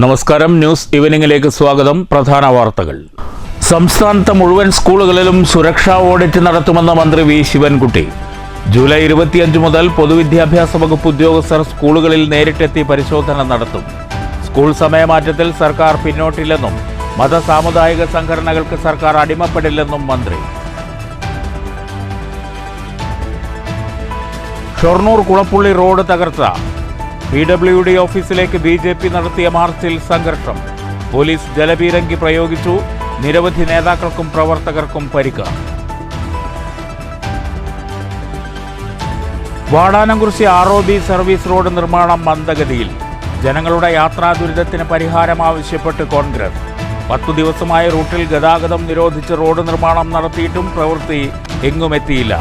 നമസ്കാരം, ന്യൂസ് ഈവനിംഗിലേക്ക് സ്വാഗതം. പ്രധാന വാർത്തകൾ. സംസ്ഥാനത്തെ മുഴുവൻ സ്കൂളുകളിലും സുരക്ഷാ ഓഡിറ്റ് നടത്തുമെന്ന് മന്ത്രി വി ശിവൻകുട്ടി. ജൂലൈ 25 മുതൽ പൊതുവിദ്യാഭ്യാസ വകുപ്പ് ഉദ്യോഗസ്ഥർ സ്കൂളുകളിൽ നേരിട്ടെത്തി പരിശോധന നടത്തും. സ്കൂൾ സമയമാറ്റത്തിൽ സർക്കാർ പിന്നോട്ടില്ലെന്നും മതസാമുദായിക സംഘടനകൾക്ക് സർക്കാർ അടിമപ്പെടില്ലെന്നും മന്ത്രി. ഷൊർണൂർ കുളപ്പുള്ളി റോഡ് തകർച്ച. PWD ഓഫീസിലേക്ക് BJP നടത്തിയ മാർച്ചിൽ സംഘർഷം. പോലീസ് ജലപീരങ്കി പ്രയോഗിച്ചു. നിരവധി നേതാക്കൾക്കും പ്രവർത്തകർക്കും പരിക്ക്. വാടാനംകുറിശി ROB സർവീസ് റോഡ് നിർമ്മാണം മന്ദഗതിയിൽ. ജനങ്ങളുടെ യാത്രാ ദുരിതത്തിന് പരിഹാരം ആവശ്യപ്പെട്ട് കോൺഗ്രസ്. 10 ദിവസമായ റൂട്ടിൽ ഗതാഗതം നിരോധിച്ച് റോഡ് നിർമ്മാണം നടത്തിയിട്ടും പ്രവൃത്തി എങ്ങുമെത്തിയില്ല.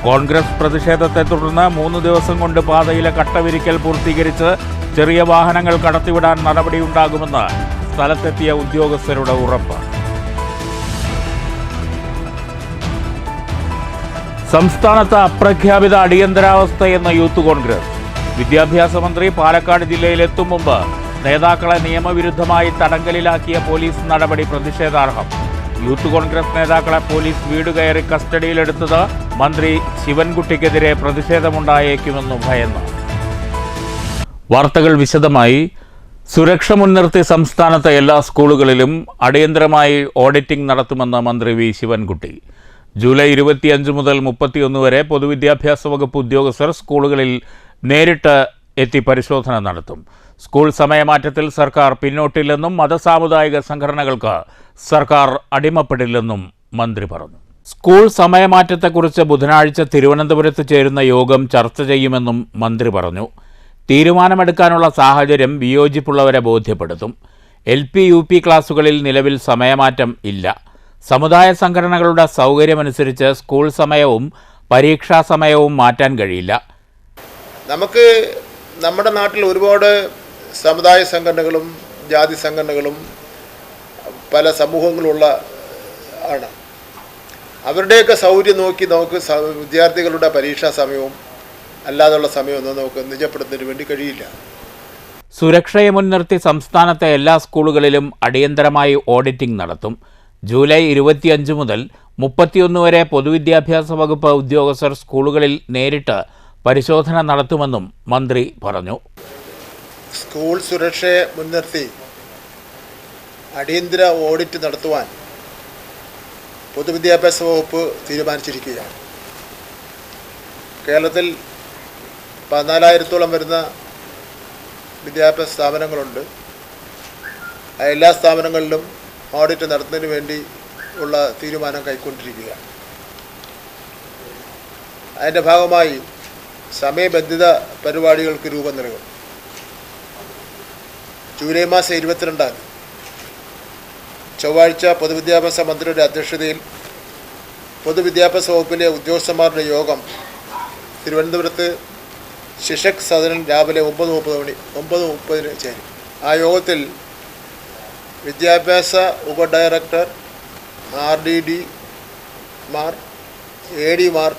കോൺഗ്രസ് പ്രതിഷേധത്തെ തുടർന്ന് 3 ദിവസം കൊണ്ട് പാതയിലെ കട്ടവിരിക്കൽ പൂർത്തീകരിച്ച് ചെറിയ വാഹനങ്ങൾ കടത്തിവിടാൻ നടപടിയുണ്ടാകുമെന്ന് സ്ഥലത്തെത്തിയ ഉദ്യോഗസ്ഥരുടെ ഉറപ്പ്. സംസ്ഥാനത്ത് അപ്രഖ്യാപിത അടിയന്തരാവസ്ഥയെന്ന് യൂത്ത് കോൺഗ്രസ്. വിദ്യാഭ്യാസ മന്ത്രി പാലക്കാട് ജില്ലയിലെത്തും മുമ്പ് നേതാക്കളെ നിയമവിരുദ്ധമായി തടങ്കലിലാക്കിയ പോലീസ് നടപടി പ്രതിഷേധാർഹം. യൂത്ത് കോൺഗ്രസ് നേതാക്കളെ പോലീസ് വീട് കയറി കസ്റ്റഡിയിലെടുത്തത് മന്ത്രി ശിവൻകുട്ടിക്കെതിരെ പ്രതിഷേധമുണ്ടായേക്കുമെന്ന് ഭയന്ന്. വാർത്തകൾ വിശദമായി. സുരക്ഷ മുൻനിർത്തി സംസ്ഥാനത്തെ എല്ലാ സ്കൂളുകളിലും അടിയന്തരമായി ഓഡിറ്റിംഗ് നടത്തുമെന്ന് മന്ത്രി വി ശിവൻകുട്ടി. ജൂലൈ 25 മുതൽ 31 വരെ പൊതുവിദ്യാഭ്യാസ വകുപ്പ് ഉദ്യോഗസ്ഥർ സ്കൂളുകളിൽ നേരിട്ട് എത്തി പരിശോധന നടത്തും. സ്കൂൾ സമയമാറ്റത്തിൽ സർക്കാർ പിന്നോട്ടില്ലെന്നും മതസാമുദായിക സംഘടനകൾക്ക് സർക്കാർ അടിമപ്പെടില്ലെന്നും മന്ത്രി പറഞ്ഞു. സ്കൂൾ സമയമാറ്റത്തെക്കുറിച്ച് ബുധനാഴ്ച തിരുവനന്തപുരത്ത് ചേരുന്ന യോഗം ചർച്ച ചെയ്യുമെന്നും മന്ത്രി പറഞ്ഞു. തീരുമാനമെടുക്കാനുള്ള സാഹചര്യം വിയോജിപ്പുള്ളവരെ ബോധ്യപ്പെടുത്തും. LP UP ക്ലാസുകളിൽ നിലവിൽ സമയമാറ്റം ഇല്ല. സമുദായ സംഘടനകളുടെ സൗകര്യമനുസരിച്ച് സ്കൂൾ സമയവും പരീക്ഷാ സമയവും മാറ്റാൻ കഴിയില്ല. നമുക്ക് നമ്മുടെ നാട്ടിൽ ഒരുപാട് സമുദായ സംഘടനകളും ജാതി സംഘടനകളും പല സമൂഹങ്ങളുള്ള ആണ്. അവരുടെയൊക്കെ സൗകര്യം നോക്കി നമുക്ക് വിദ്യാർത്ഥികളുടെ പരീക്ഷാ സമയവും അല്ലാതെയുള്ള സമയമൊന്നും നമുക്ക് നിജപ്പെടുത്തുന്നതിന് വേണ്ടി കഴിയില്ല. സുരക്ഷയെ മുൻനിർത്തി സംസ്ഥാനത്തെ എല്ലാ സ്കൂളുകളിലും അടിയന്തരമായി ഓഡിറ്റിംഗ് നടത്തും. ജൂലൈ 25 മുതൽ 31 വരെ പൊതുവിദ്യാഭ്യാസ വകുപ്പ് ഉദ്യോഗസ്ഥർ സ്കൂളുകളിൽ നേരിട്ട് പരിശോധന നടത്തുമെന്നും മന്ത്രി പറഞ്ഞു. സ്കൂൾ സുരക്ഷയെ മുൻനിർത്തി അടിയന്തര ഓഡിറ്റ് നടത്തുവാൻ പൊതുവിദ്യാഭ്യാസ വകുപ്പ് തീരുമാനിച്ചിരിക്കുകയാണ്. കേരളത്തിൽ 14,000-ഓളം വരുന്ന വിദ്യാഭ്യാസ സ്ഥാപനങ്ങളുണ്ട്. എല്ലാ സ്ഥാപനങ്ങളിലും ഓഡിറ്റ് നടത്തുന്നതിന് വേണ്ടി ഉള്ള തീരുമാനം കൈക്കൊണ്ടിരിക്കുകയാണ്. അതിൻ്റെ ഭാഗമായി സമയബന്ധിത പരിപാടികൾക്ക് രൂപം നൽകും. ജൂലൈ മാസം 22 ചൊവ്വാഴ്ച പൊതുവിദ്യാഭ്യാസ മന്ത്രിയുടെ അധ്യക്ഷതയിൽ പൊതുവിദ്യാഭ്യാസ വകുപ്പിലെ ഉദ്യോഗസ്ഥന്മാരുടെ യോഗം തിരുവനന്തപുരത്ത് ശിക്ഷക് സദനിൽ രാവിലെ 9:30 ചേരും. ആ യോഗത്തിൽ വിദ്യാഭ്യാസ ഉപഡയറക്ടർ, RDD മാർ, AD മാർ,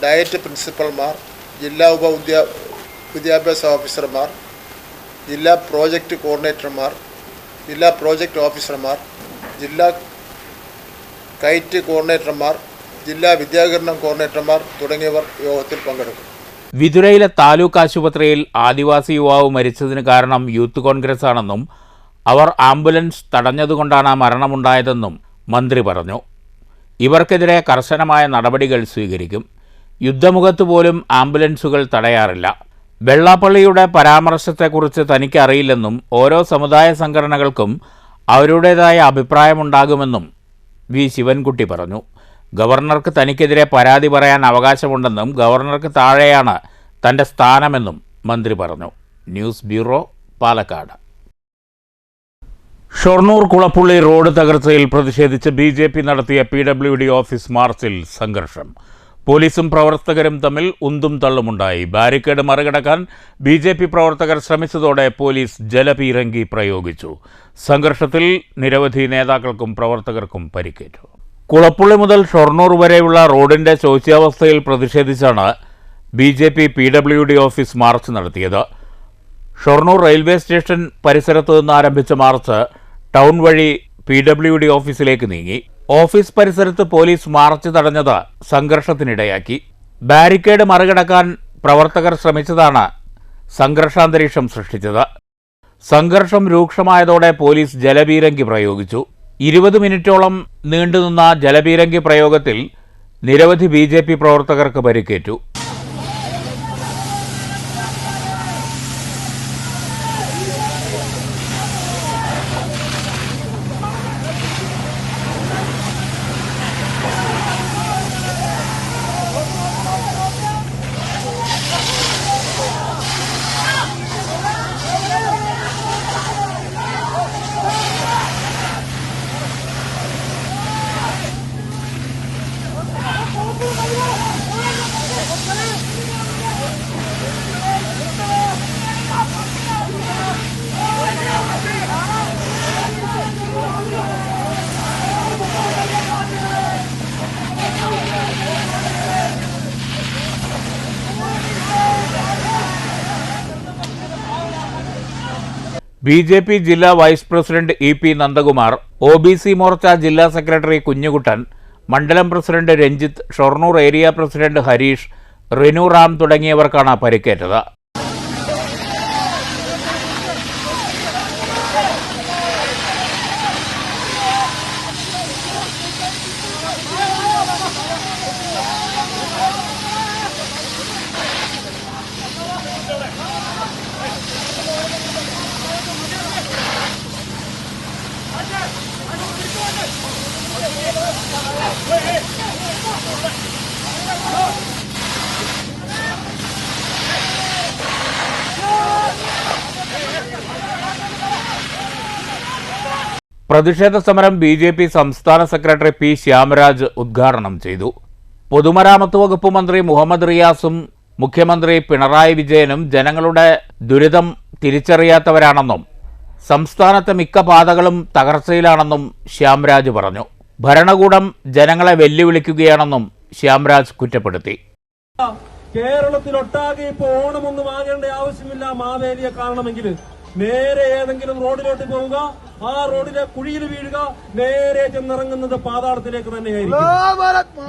ഡയറ്റ് പ്രിൻസിപ്പൽമാർ, ജില്ലാ വിദ്യാഭ്യാസ ഓഫീസർമാർ, ജില്ലാ പ്രോജക്റ്റ് കോർഡിനേറ്റർമാർ, ജില്ലാ പ്രോജക്റ്റ് ഓഫീസർമാർ, ജില്ലാ കൈറ്റ് കോർഡിനേറ്റർമാർ, ജില്ലാ വിദ്യാകരണം കോർഡിനേറ്റർമാർ തുടങ്ങിയവർ യോഗത്തിൽ പങ്കെടുക്കും. വിതുരയിലെ താലൂക്ക് ആശുപത്രിയിൽ ആദിവാസി യുവാവ് മരിച്ചതിന് കാരണം യൂത്ത് കോൺഗ്രസ് ആണെന്നും അവർ ആംബുലൻസ് തടഞ്ഞതുകൊണ്ടാണ് മരണമുണ്ടായതെന്നും മന്ത്രി പറഞ്ഞു. ഇവർക്കെതിരെ കർശനമായ നടപടികൾ സ്വീകരിക്കും. യുദ്ധമുഖത്ത് പോലും ആംബുലൻസുകൾ തടയാറില്ല. വെള്ളാപ്പള്ളിയുടെ പരാമർശത്തെക്കുറിച്ച് തനിക്ക് അറിയില്ലെന്നും ഓരോ സമുദായ സംഘടനകൾക്കും അവരുടേതായ അഭിപ്രായമുണ്ടാകുമെന്നും വി ശിവൻകുട്ടി പറഞ്ഞു. ഗവർണർക്ക് തനിക്കെതിരെ പരാതി പറയാൻ അവകാശമുണ്ടെന്നും ഗവർണർക്ക് താഴെയാണ് തൻ്റെ സ്ഥാനമെന്നും മന്ത്രി പറഞ്ഞു. News bureau, Palakkad. Shoranur Kulappully road തകർച്ചയിൽ പ്രതിഷേധിച്ച് BJP നടത്തിയ PWD ഓഫീസ് മാർച്ചിൽ സംഘർഷം. പോലീസും പ്രവർത്തകരും തമ്മിൽ ഉന്തും തള്ളുമുണ്ടായി. ബാരിക്കേഡ് മറികടക്കാൻ BJP പ്രവർത്തകർ ശ്രമിച്ചതോടെ പോലീസ് ജലപീരങ്കി പ്രയോഗിച്ചു. സംഘർഷത്തിൽ നിരവധി നേതാക്കൾക്കും പ്രവർത്തകർക്കും പരിക്കേറ്റു. കുളപ്പുള്ളി മുതൽ ഷൊർണൂർ വരെയുള്ള റോഡിൻ്റെ ശോച്യാവസ്ഥയിൽ പ്രതിഷേധിച്ചാണ് BJP PWD ഓഫീസ് മാർച്ച് നടത്തിയത്. ഷൊർണൂർ റെയിൽവേ സ്റ്റേഷൻ പരിസരത്തു നിന്ന് ആരംഭിച്ച മാർച്ച് ടൗൺ വഴി PWD ഓഫീസിലേക്ക് നീങ്ങി. ഓഫീസ് പരിസരത്ത് പോലീസ് മാർച്ച് തടഞ്ഞത് സംഘർഷത്തിനിടയാക്കി. ബാരിക്കേഡ് മറികടക്കാൻ പ്രവർത്തകർ ശ്രമിച്ചതാണ് സംഘർഷാന്തരീക്ഷം സൃഷ്ടിച്ചത്. സംഘർഷം രൂക്ഷമായതോടെ പോലീസ് ജലപീരങ്കി പ്രയോഗിച്ചു. 20 മിനിറ്റോളം നീണ്ടുനിന്ന ജലപീരങ്കി പ്രയോഗത്തിൽ നിരവധി BJP പ്രവർത്തകർക്ക് പരിക്കേറ്റു. BJP ജില്ലാ vice president EP Nandakumar, OBC Morcha ജില്ലാ സെക്രട്ടറി കുഞ്ഞുകുട്ടൻ, മണ്ഡലം president Ranjith, Shoranur area president Harish, Rinu Ram തുടങ്ങിയവർക്കാണ് പരിക്കേറ്റത്. പ്രതിഷേധ സമരം BJP സംസ്ഥാന സെക്രട്ടറി P. ശ്യാമരാജ് ഉദ്ഘാടനം ചെയ്തു. പൊതുമരാമത്ത് വകുപ്പ് മന്ത്രി മുഹമ്മദ് റിയാസും മുഖ്യമന്ത്രി പിണറായി വിജയനും ജനങ്ങളുടെ ദുരിതം തിരിച്ചറിയാത്തവരാണെന്നും സംസ്ഥാനത്തെ മിക്ക പാതകളും തകർച്ചയിലാണെന്നും ശ്യാമരാജ് പറഞ്ഞു. ഭരണകൂടം ജനങ്ങളെ വെല്ലുവിളിക്കുകയാണെന്നും ശ്യാമരാജ് കുറ്റപ്പെടുത്തി. കേരളത്തിലൊട്ടാകെ ഇപ്പോൾ ഓണമൊന്നും ആകേണ്ട ആവശ്യമില്ല. മാവേലിയെ കാണണമെങ്കിൽ നേരെ ഏതെങ്കിലും റോഡിലോട്ട് പോവുക, ആ റോഡിലെ കുഴിയിൽ വീഴുക, നേരെ ചെന്നിറങ്ങുന്നത് പാതാളത്തിലേക്ക് തന്നെയായിരിക്കും.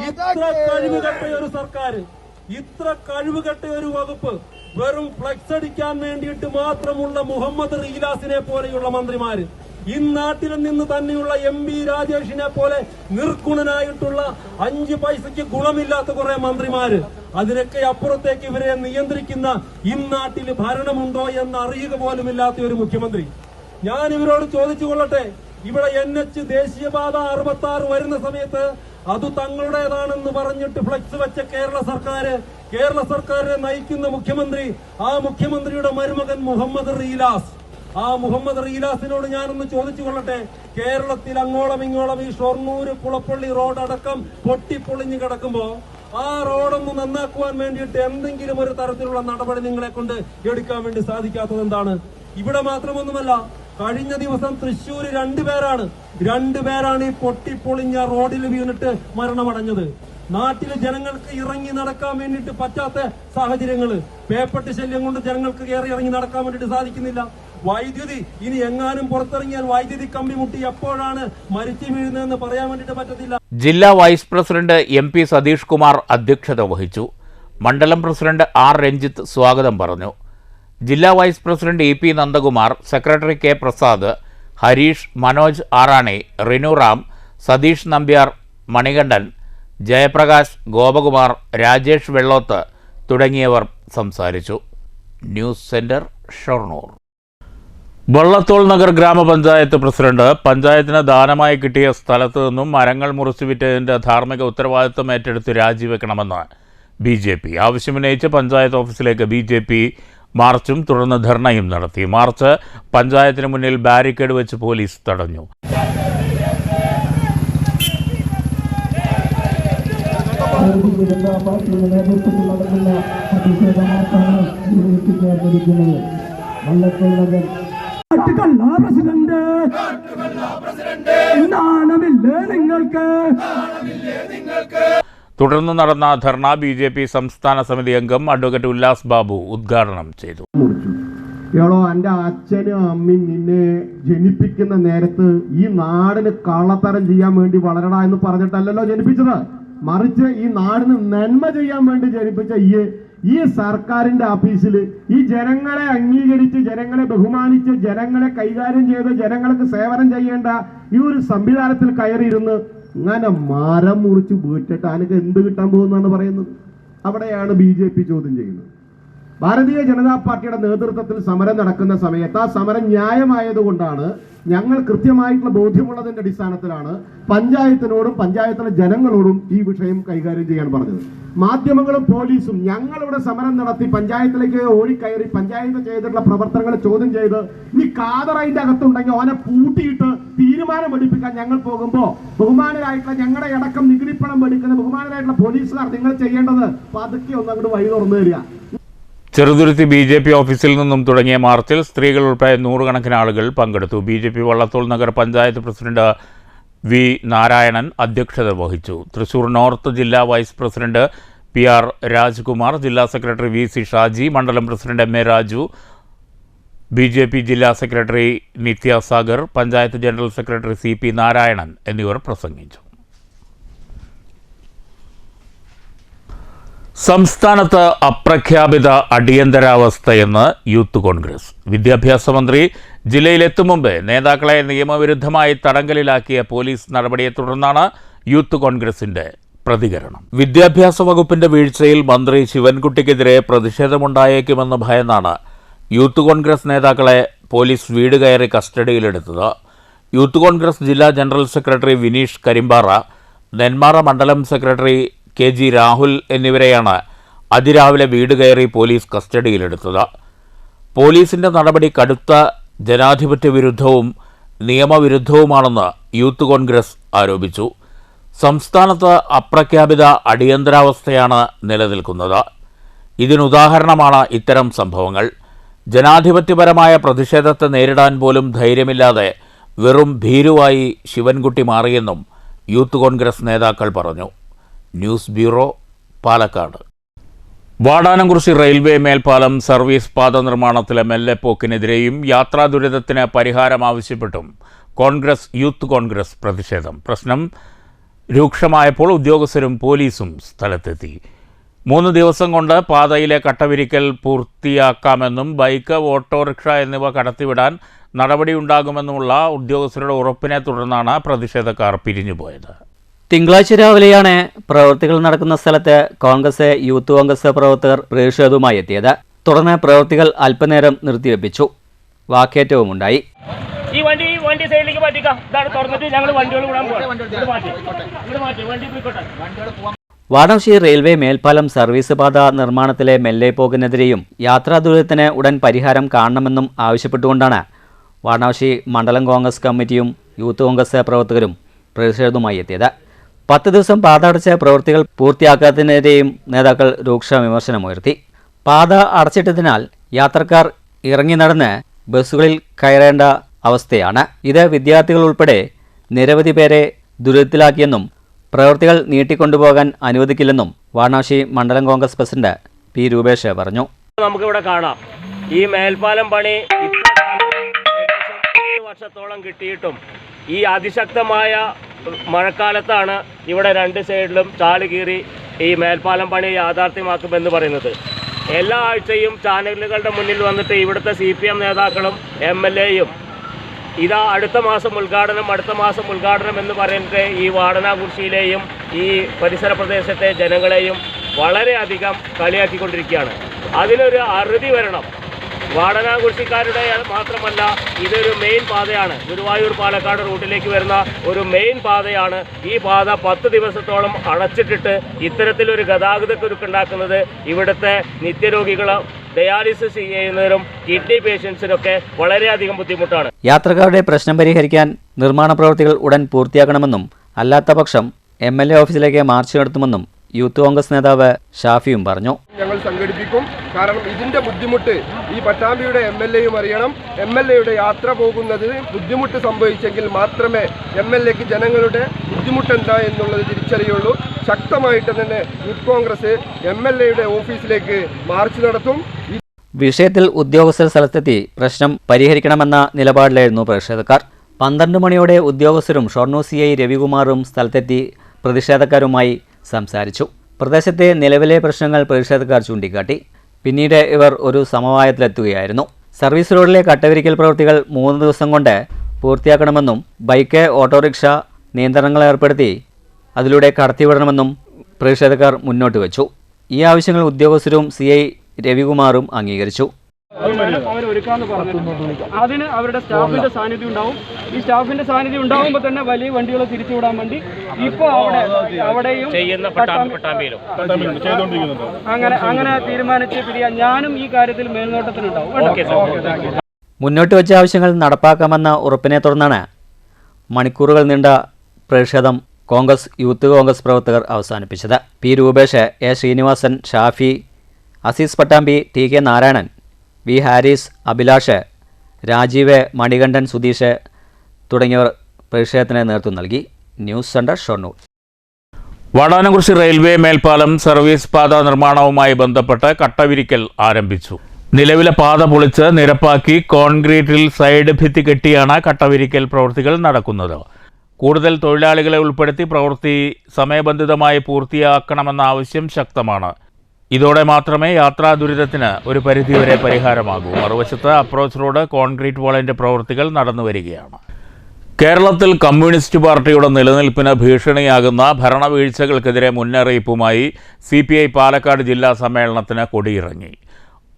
ഇത്ര കഴിവുകെട്ട ഒരു സർക്കാർ, ഇത്ര കഴിവുകെട്ട ഒരു വകുപ്പ്, വെറും ഫ്ലക്സ് അടിക്കാൻ വേണ്ടിയിട്ട് മാത്രമുള്ള മുഹമ്മദ് റീലാസിനെ പോലെയുള്ള മന്ത്രിമാര്, ഇന്നാട്ടിൽ നിന്ന് തന്നെയുള്ള MP രാജേഷിനെ പോലെ നിർഗുണനായിട്ടുള്ള 5 പൈസയ്ക്ക് ഗുണമില്ലാത്ത കുറെ മന്ത്രിമാര്, അതിനൊക്കെ അപ്പുറത്തേക്ക് ഇവരെ നിയന്ത്രിക്കുന്ന ഇന്നാട്ടിൽ ഭരണമുണ്ടോ എന്ന് അറിയുക പോലുമില്ലാത്ത ഒരു മുഖ്യമന്ത്രി. ഞാൻ ഇവരോട് ചോദിച്ചു കൊള്ളട്ടെ, ഇവിടെ NH ദേശീയപാത 66 വരുന്ന സമയത്ത് അത് തങ്ങളുടേതാണെന്ന് പറഞ്ഞിട്ട് ഫ്ലെക്സ് വെച്ച കേരള സർക്കാരിനെ നയിക്കുന്ന മുഖ്യമന്ത്രി, ആ മുഖ്യമന്ത്രിയുടെ മരുമകൻ മുഹമ്മദ് റീലാസ്. ആ മുഹമ്മദ് റീലാസിനോട് ഞാനൊന്ന് ചോദിച്ചു കൊള്ളട്ടെ, കേരളത്തിൽ അങ്ങോളം ഇങ്ങോളം ഈ ഷൊർണൂര് കുളപ്പള്ളി റോഡ് അടക്കം പൊട്ടിപ്പൊളിഞ്ഞു കിടക്കുമ്പോ ആ റോഡൊന്ന് നന്നാക്കുവാൻ വേണ്ടിയിട്ട് എന്തെങ്കിലും ഒരു തരത്തിലുള്ള നടപടി നിങ്ങളെ കൊണ്ട് എടുക്കാൻ വേണ്ടി സാധിക്കാത്തത് എന്താണ്? ഇവിടെ മാത്രമൊന്നുമല്ല, കഴിഞ്ഞ ദിവസം തൃശ്ശൂര് 2 പേരാണ് ഈ പൊട്ടിപ്പൊളിഞ്ഞ റോഡിൽ വീണിട്ട് മരണമടഞ്ഞത്. നാട്ടിലെ ജനങ്ങൾക്ക് ഇറങ്ങി നടക്കാൻ വേണ്ടിയിട്ട് പറ്റാത്ത സാഹചര്യങ്ങള്, പേപ്പട്ടി ശല്യം കൊണ്ട് ജനങ്ങൾക്ക് കയറി ഇറങ്ങി നടക്കാൻ വേണ്ടിയിട്ട് സാധിക്കുന്നില്ല. വൈദ്യുതി, ഇനി എങ്ങാനും പുറത്തിറങ്ങിയാൽ വൈദ്യുതി കമ്പി മുട്ടി എപ്പോഴാണ് മരിച്ചു വീഴുന്നതെന്ന് പറയാൻ വേണ്ടിയിട്ട് പറ്റത്തില്ല. ജില്ലാ vice president MP Satheesh Kumar അധ്യക്ഷത വഹിച്ചു. മണ്ഡലം പ്രസിഡന്റ് R. രഞ്ജിത്ത് സ്വാഗതം പറഞ്ഞു. ജില്ലാ vice president EP Nandakumar, secretary K. Prasad, Harish, Manoj Arani, Rinu Ram, Satheesh Nambiar, Manikandan, Jayaprakash, Gopakumar, Rajesh Vellothu തുടങ്ങിയവർ സംസാരിച്ചു. News centre, Shoranur. വള്ളത്തോൾ നഗർ ഗ്രാമപഞ്ചായത്ത് പ്രസിഡന്റ് പഞ്ചായത്തിന് ദാനമായി കിട്ടിയ സ്ഥലത്തു നിന്നും മരങ്ങൾ മുറിച്ചു വിറ്റതിന്റെ ധാർമ്മിക ഉത്തരവാദിത്വം ഏറ്റെടുത്ത് രാജിവെക്കണമെന്ന് BJP ആവശ്യമുന്നയിച്ച് പഞ്ചായത്ത് ഓഫീസിലേക്ക് BJP മാർച്ചും തുടർന്ന് ധർണയും നടത്തി. മാർച്ച് പഞ്ചായത്തിന് മുന്നിൽ ബാരിക്കേഡ് വെച്ച് പോലീസ് തടഞ്ഞു. തുടർന്ന് നടന്ന ധർണ BJP സംസ്ഥാന സമിതി അംഗം അഡ്വക്കേറ്റ് ഉല്ലാസ് ബാബു ഉദ്ഘാടനം ചെയ്തു. എടോ എൻ്റെ അച്ഛനും അമ്മയും നിന്നെ ജനിപ്പിക്കുന്ന നേരത്ത് ഈ നാടിന് കള്ളത്തരം ചെയ്യാൻ വേണ്ടി വളരടാ എന്ന് പറഞ്ഞിട്ടല്ലല്ലോ ജനിപ്പിച്ചത്, മറിച്ച് ഈ നാടിന് നന്മ ചെയ്യാൻ വേണ്ടി ജനിപ്പിച്ച ഈ സർക്കാരിന്റെ ഓഫീസിൽ ഈ ജനങ്ങളെ അംഗീകരിച്ച്, ജനങ്ങളെ ബഹുമാനിച്ച്, ജനങ്ങളെ കൈകാര്യം ചെയ്ത് ജനങ്ങൾക്ക് സേവനം ചെയ്യേണ്ട ഈ ഒരു സംവിധാനത്തിൽ കയറിയിരുന്ന് ഇങ്ങനെ മരം മുറിച്ച് വീട്ടിട്ട് അതിനൊക്കെ എന്ത് കിട്ടാൻ പോകുന്നതാണ് പറയുന്നത്. അവിടെയാണ് BJP ചോദ്യം ചെയ്യുന്നത്. ഭാരതീയ ജനതാ പാർട്ടിയുടെ നേതൃത്വത്തിൽ സമരം നടക്കുന്ന സമയത്ത് ആ സമരം ന്യായമായതുകൊണ്ടാണ്, ഞങ്ങൾ കൃത്യമായിട്ടുള്ള ബോധ്യമുള്ളതിന്റെ അടിസ്ഥാനത്തിലാണ് പഞ്ചായത്തിനോടും പഞ്ചായത്തിലെ ജനങ്ങളോടും ഈ വിഷയം കൈകാര്യം ചെയ്യാൻ പറഞ്ഞത്. മാധ്യമങ്ങളും പോലീസും ഞങ്ങളിവിടെ സമരം നടത്തി പഞ്ചായത്തിലേക്ക് ഓടിക്കയറി പഞ്ചായത്ത് ചെയ്തിട്ടുള്ള പ്രവർത്തനങ്ങൾ ചോദ്യം ചെയ്ത് ഇനി കാതറൈന്റെ അകത്തുണ്ടെങ്കിൽ ഓനെ പൂട്ടിയിട്ട് തീരുമാനമെടുപ്പിക്കാൻ ഞങ്ങൾ പോകുമ്പോൾ ബഹുമാനരായിട്ടുള്ള ഞങ്ങളുടെ അടക്കം നികുതിപ്പണം എടുക്കുന്ന ബഹുമാനരായിട്ടുള്ള പോലീസുകാർ നിങ്ങൾ ചെയ്യേണ്ടത് പതുക്കെ ഒന്ന് അങ്ങോട്ട് വഴി തുറന്നു തരിക. ചെറുതുരുത്തി BJP ഓഫീസിൽ നിന്നും തുടങ്ങിയ മാർച്ചിൽ സ്ത്രീകൾ ഉൾപ്പെടെ നൂറുകണക്കിന് ആളുകൾ പങ്കെടുത്തു. BJP Vallathol Nagar panchayat president V Narayanan അധ്യക്ഷത വഹിച്ചു. തൃശൂർ നോർത്ത് ജില്ലാ വൈസ് പ്രസിഡന്റ് PR രാജ്കുമാർ, ജില്ലാ സെക്രട്ടറി VC ഷാജി, മണ്ഡലം പ്രസിഡന്റ് MA രാജു, BJP ജില്ലാ secretary Nithya Sagar, panchayat general secretary CP Narayanan എന്നിവർ പ്രസംഗിച്ചു. സംസ്ഥാനത്ത് അപ്രഖ്യാപിത അടിയന്തരാവസ്ഥയെന്ന് യൂത്ത് കോൺഗ്രസ്. വിദ്യാഭ്യാസ മന്ത്രി ജില്ലയിലെത്തും മുമ്പ് നേതാക്കളെ നിയമവിരുദ്ധമായി തടങ്കലിലാക്കിയ പോലീസ് നടപടിയെ തുടർന്നാണ് യൂത്ത് കോൺഗ്രസിന്റെ പ്രതികരണം. വിദ്യാഭ്യാസ വകുപ്പിന്റെ വീഴ്ചയിൽ മന്ത്രി ശിവൻകുട്ടിക്കെതിരെ പ്രതിഷേധമുണ്ടായേക്കുമെന്ന് ഭയന്നാണ് യൂത്ത് കോൺഗ്രസ് നേതാക്കളെ പോലീസ് വീട് കയറി കസ്റ്റഡിയിലെടുത്തത്. യൂത്ത് കോൺഗ്രസ് ജില്ലാ ജനറൽ സെക്രട്ടറി വിനീഷ് കരിമ്പാറ, നെന്മാറ മണ്ഡലം സെക്രട്ടറി KG രാഹുൽ എന്നിവരെയാണ് അതിരാവിലെ വീട് കയറി പോലീസ് കസ്റ്റഡിയിലെടുത്തത്. പോലീസിന്റെ നടപടി കടുത്ത ജനാധിപത്യ വിരുദ്ധവും നിയമവിരുദ്ധവുമാണെന്ന് യൂത്ത് കോൺഗ്രസ് ആരോപിച്ചു. സംസ്ഥാനത്ത് അപ്രഖ്യാപിത അടിയന്തരാവസ്ഥയാണ് നിലനിൽക്കുന്നത്. ഇതിനുദാഹരണമാണ് ഇത്തരം സംഭവങ്ങൾ. ജനാധിപത്യപരമായ പ്രതിഷേധത്തെ നേരിടാൻ പോലും ധൈര്യമില്ലാതെ വെറും ഭീരുവായി ശിവൻകുട്ടി മാറിയെന്നും യൂത്ത് കോൺഗ്രസ് നേതാക്കൾ പറഞ്ഞു. News bureau, Palakkad. Vadanamkurissi railway മേൽപ്പാലം സർവീസ് പാത നിർമ്മാണത്തിലെ മെല്ലെപ്പോക്കിനെതിരെയും യാത്രാ ദുരിതത്തിന് പരിഹാരം ആവശ്യപ്പെട്ടും യൂത്ത് കോൺഗ്രസ് പ്രതിഷേധം. പ്രശ്നം രൂക്ഷമായപ്പോൾ ഉദ്യോഗസ്ഥരും പോലീസും സ്ഥലത്തെത്തി. 3 ദിവസം കൊണ്ട് പാതയിലെ കട്ടവിരിക്കൽ പൂർത്തിയാക്കാമെന്നും ബൈക്ക്, ഓട്ടോറിക്ഷ എന്നിവ കടത്തിവിടാൻ നടപടിയുണ്ടാകുമെന്നുമുള്ള ഉദ്യോഗസ്ഥരുടെ ഉറപ്പിനെ തുടർന്നാണ് പ്രതിഷേധക്കാർ പിരിഞ്ഞുപോയത്. തിങ്കളാഴ്ച രാവിലെയാണ് പ്രവൃത്തികൾ നടക്കുന്ന സ്ഥലത്ത് യൂത്ത് കോൺഗ്രസ് പ്രവർത്തകർ പ്രതിഷേധവുമായി എത്തിയത്. തുടർന്ന് പ്രവൃത്തികൾ അല്പനേരം നിർത്തിവെപ്പിച്ചു. വാക്കേറ്റവുമുണ്ടായി. ഈ വണ്ടി സൈഡിലേക്ക് മാറ്റിക്കാം. ഇതാണ് തുറന്നിട്ട് ഞങ്ങൾ വണ്ടികൾ വിടാൻ പോകാം. വാടാനംകുറിശി റെയിൽവേ മേൽപ്പാലം സർവീസ് പാത നിർമ്മാണത്തിലെ മെല്ലെപ്പോക്കിനെതിരെയും യാത്രാ ദുരിതത്തിന് ഉടൻ പരിഹാരം കാണണമെന്നും ആവശ്യപ്പെട്ടുകൊണ്ടാണ് വാടാനംകുറിശി മണ്ഡലം കോൺഗ്രസ് കമ്മിറ്റിയും യൂത്ത് കോൺഗ്രസ് പ്രവർത്തകരും പ്രതിഷേധവുമായി എത്തിയത്. 10 ദിവസം പാത അടച്ച പ്രവൃത്തികൾ പൂർത്തിയാക്കാത്തതിനെതിരെയും നേതാക്കൾ രൂക്ഷ വിമർശനമുയർത്തി. പാത അടച്ചിട്ടതിനാൽ യാത്രക്കാർ ഇറങ്ങി നടന്ന് ബസ്സുകളിൽ കയറേണ്ട അവസ്ഥയാണ്. ഇത് വിദ്യാർത്ഥികൾ ഉൾപ്പെടെ നിരവധി പേരെ ദുരിതത്തിലാക്കിയെന്നും പ്രവൃത്തികൾ നീട്ടിക്കൊണ്ടുപോകാൻ അനുവദിക്കില്ലെന്നും വാടാനംകുറിശി മണ്ഡലം കോൺഗ്രസ് പ്രസിഡന്റ് P രൂപേഷ് പറഞ്ഞു. നമുക്കിവിടെ കാണാം, ഈ മേൽപ്പാലം പണി 8 വർഷത്തോളം കിട്ടിയിട്ടും ഈ അതിശക്തമായ മഴക്കാലത്താണ് ഇവിടെ 2 സൈഡിലും ചാല് കീറി ഈ മേൽപ്പാലം പണി യാഥാർത്ഥ്യമാക്കുമെന്ന് പറയുന്നത്. എല്ലാ ആഴ്ചയും ചാനലുകളുടെ മുന്നിൽ വന്നിട്ട് ഇവിടുത്തെ CPM നേതാക്കളും MLAയും ഇതാ അടുത്ത മാസം ഉദ്ഘാടനം എന്ന് പറയുന്നത് ഈ വാടാനംകുറിശിയിലെയും ഈ പരിസര പ്രദേശത്തെ ജനങ്ങളെയും വളരെയധികം കളിയാക്കിക്കൊണ്ടിരിക്കുകയാണ്. അതിനൊരു അറുതി വരണം. വാടാനംകുറിശിക്കാരുടെ മാത്രമല്ല, ഇതൊരു മെയിൻ പാതയാണ്. ഗുരുവായൂർ പാലക്കാട് റൂട്ടിലേക്ക് വരുന്ന ഒരു മെയിൻ പാതയാണ്. ഈ പാത 10 ദിവസത്തോളം അടച്ചിട്ടിട്ട് ഇത്തരത്തിലൊരു ഗതാഗതക്കുരുക്കുണ്ടാക്കുന്നത് ഇവിടുത്തെ നിത്യരോഗികൾ, ഡയാലിസിസ് ചെയ്യുന്നവരും കിഡ്നി പേഷ്യൻസിനൊക്കെ വളരെയധികം ബുദ്ധിമുട്ടാണ്. യാത്രക്കാരുടെ പ്രശ്നം പരിഹരിക്കാൻ നിർമ്മാണ പ്രവൃത്തികൾ ഉടൻ പൂർത്തിയാക്കണമെന്നും അല്ലാത്ത പക്ഷം MLA ഓഫീസിലേക്ക് മാർച്ച് നടത്തുമെന്നും യൂത്ത് കോൺഗ്രസ് നേതാവ് ഷാഫിയും പറഞ്ഞു. ഞങ്ങൾ സംഘടിപ്പിക്കും. കാരണം ഇതിന്റെ ബുദ്ധിമുട്ട് ഈ പട്ടാമ്പിയുടെ MLAയും അറിയണം. MLAയുടെ യാത്ര പോകുന്നത് ബുദ്ധിമുട്ട് സംഭവിച്ചെങ്കിൽ മാത്രമേ MLAക്ക് ജനങ്ങളുടെ ബുദ്ധിമുട്ട് എന്താ എന്നുള്ളത് തിരിച്ചറിയുള്ളൂ. ശക്തമായിട്ട് തന്നെ യൂത്ത് കോൺഗ്രസ് MLAയുടെ ഓഫീസിലേക്ക് മാർച്ച് നടത്തും. വിഷയത്തിൽ ഉദ്യോഗസ്ഥർ സ്ഥലത്തെത്തി പ്രശ്നം പരിഹരിക്കണമെന്ന നിലപാടിലായിരുന്നു പ്രതിഷേധക്കാർ. 12 മണിയോടെ ഉദ്യോഗസ്ഥരും ഷൊർണൂർ CI രവികുമാറും സ്ഥലത്തെത്തി പ്രതിഷേധക്കാരുമായി സംസാരിച്ചു. പ്രദേശത്തെ നിലവിലെ പ്രശ്നങ്ങൾ പ്രതിഷേധക്കാർ ചൂണ്ടിക്കാട്ടി. പിന്നീട് ഇവർ ഒരു സമവായത്തിലെത്തുകയായിരുന്നു. സർവീസ് റോഡിലെ കട്ടവിരിക്കൽ പ്രവൃത്തികൾ 3 ദിവസം കൊണ്ട് പൂർത്തിയാക്കണമെന്നും ബൈക്ക്, ഓട്ടോറിക്ഷ നിയന്ത്രണങ്ങൾ ഏർപ്പെടുത്തി അതിലൂടെ കടത്തിവിടണമെന്നും പ്രതിഷേധക്കാർ മുന്നോട്ട് വെച്ചു. ഈ ആവശ്യങ്ങൾ ഉദ്യോഗസ്ഥരും CI രവികുമാറും അംഗീകരിച്ചു. അവരൊരുക്കാന്ന് പറഞ്ഞിട്ടുണ്ട്. അതിന് അവരുടെ സ്റ്റാഫിന്റെ സാന്നിധ്യം ഉണ്ടാവും. ഈ സ്റ്റാഫിന്റെ സാന്നിധ്യം ഉണ്ടാകുമ്പോൾ തന്നെ വലിയ വണ്ടികൾ തിരിച്ചുവിടാൻ വേണ്ടി ഇപ്പോൾ അവിടെയും അങ്ങനെ തീരുമാനിച്ച് പിരിയാൻ ഞാനും ഈ കാര്യത്തിൽ മേൽനോട്ടത്തിനുണ്ടാവും. മുന്നോട്ട് വെച്ച ആവശ്യങ്ങൾ നടപ്പാക്കാമെന്ന ഉറപ്പിനെ തുടർന്നാണ് മണിക്കൂറുകൾ നീണ്ട പ്രതിഷേധം യൂത്ത് കോൺഗ്രസ് പ്രവർത്തകർ അവസാനിപ്പിച്ചത്. P. Rupesh, A. Sreenivasan, Shafi, Azeez Pattambi, TK Narayanan, V. Haris, Abhilash, Rajeev, Manikandan, Sudheesh തുടങ്ങിയവർ പ്രതിഷേധത്തിന് നേതൃത്വം നൽകി. News centre, Shoranur. Vadanamkurissi railway മേൽപ്പാലം സർവീസ് പാത നിർമ്മാണവുമായി ബന്ധപ്പെട്ട് കട്ടവിരിക്കൽ ആരംഭിച്ചു. നിലവിലെ പാത പൊളിച്ച് നിരപ്പാക്കി കോൺക്രീറ്റിൽ സൈഡ് ഭിത്തി കെട്ടിയാണ് കട്ടവിരിക്കൽ പ്രവൃത്തികൾ നടക്കുന്നത്. കൂടുതൽ തൊഴിലാളികളെ ഉൾപ്പെടുത്തി പ്രവൃത്തി സമയബന്ധിതമായി പൂർത്തിയാക്കണമെന്ന ആവശ്യം ശക്തമാണ്. ഇതോടെ മാത്രമേ യാത്രാ ദുരിതത്തിന് ഒരു പരിധിവരെ പരിഹാരമാകൂ. മറുവശത്ത് അപ്രോച്ച് റോഡ് കോൺക്രീറ്റ് വാളിൻ്റെ പ്രവൃത്തികൾ നടന്നുവരികയാണ്. കേരളത്തിൽ കമ്മ്യൂണിസ്റ്റ് പാർട്ടിയുടെ നിലനിൽപ്പിന് ഭീഷണിയാകുന്ന ഭരണവീഴ്ചകൾക്കെതിരെ മുന്നറിയിപ്പുമായി CPI പാലക്കാട് ജില്ലാ സമ്മേളനത്തിന് കൊടിയിറങ്ങി.